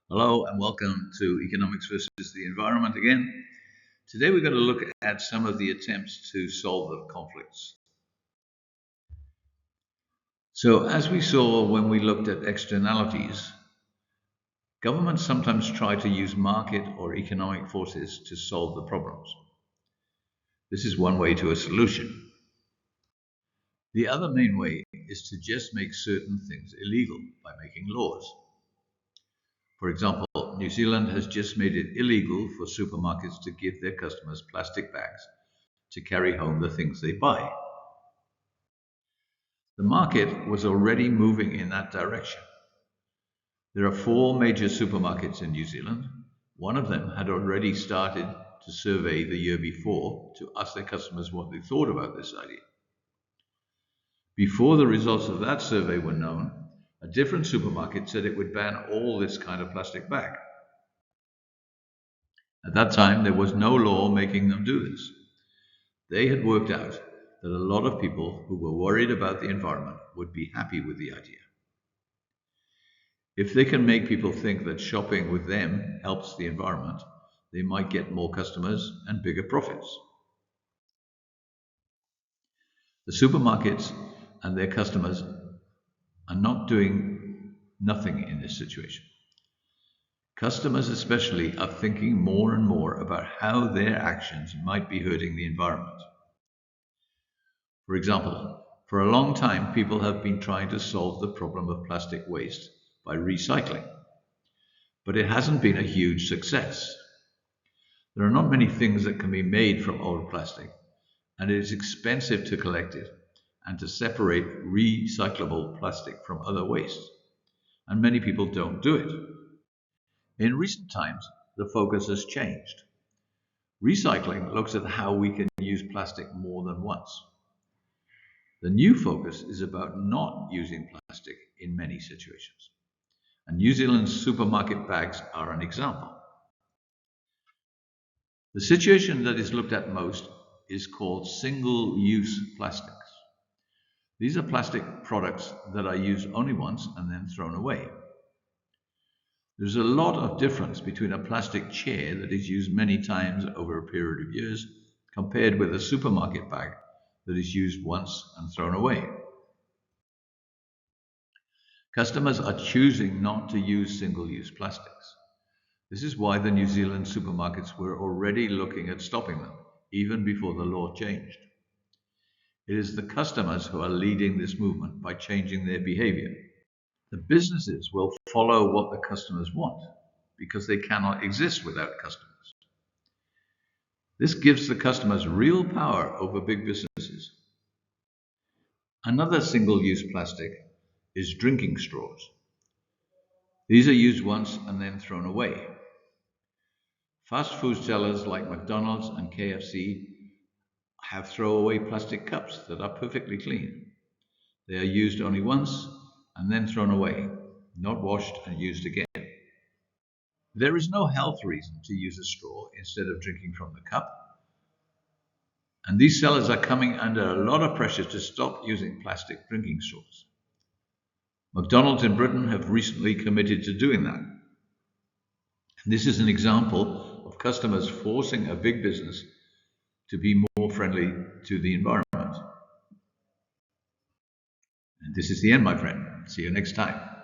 Hello and welcome to Economics versus the Environment again. Today we're going to look at some of the attempts to solve the conflicts. So, as we saw when we looked at externalities, governments sometimes try to use market or economic forces to solve the problems. This is one way to a solution. The other main way is to just make certain things illegal by making laws. For example, New Zealand has just made it illegal for supermarkets to give their customers plastic bags to carry home the things they buy. The market was already moving in that direction. There are four major supermarkets in New Zealand. One of them had already started to survey the year before to ask their customers what they thought about this idea. Before the results of that survey were known, a different supermarket said it would ban all this kind of plastic bag. At that time, there was no law making them do this. They had worked out that a lot of people who were worried about the environment would be happy with the idea. If they can make people think that shopping with them helps the environment, they might get more customers and bigger profits. The supermarkets and their customers are not doing nothing in this situation. Customers especially are thinking more and more about how their actions might be hurting the environment. For example, for a long time people have been trying to solve the problem of plastic waste by recycling, but it hasn't been a huge success. There are not many things that can be made from old plastic, and it is expensive to collect it and to separate recyclable plastic from other waste, and many people don't do it. In recent times, the focus has changed. Recycling looks at how we can use plastic more than once. The new focus is about not using plastic in many situations. And New Zealand's supermarket bags are an example. The situation that is looked at most is called single-use plastics. These are plastic products that are used only once and then thrown away. There's a lot of difference between a plastic chair that is used many times over a period of years compared with a supermarket bag that is used once and thrown away. Customers are choosing not to use single-use plastics. This is why the New Zealand supermarkets were already looking at stopping them, even before the law changed. It is the customers who are leading this movement by changing their behavior. The businesses will follow what the customers want because they cannot exist without customers. This gives the customers real power over big businesses. Another single-use plastic is drinking straws. These are used once and then thrown away. Fast food sellers like McDonald's and KFC have throwaway plastic cups that are perfectly clean. They are used only once and then thrown away, not washed and used again. There is no health reason to use a straw instead of drinking from the cup. And these sellers are coming under a lot of pressure to stop using plastic drinking straws. McDonald's in Britain have recently committed to doing that. This is an example of customers forcing a big business to be more friendly to the environment. And this is the end, my friend. See you next time.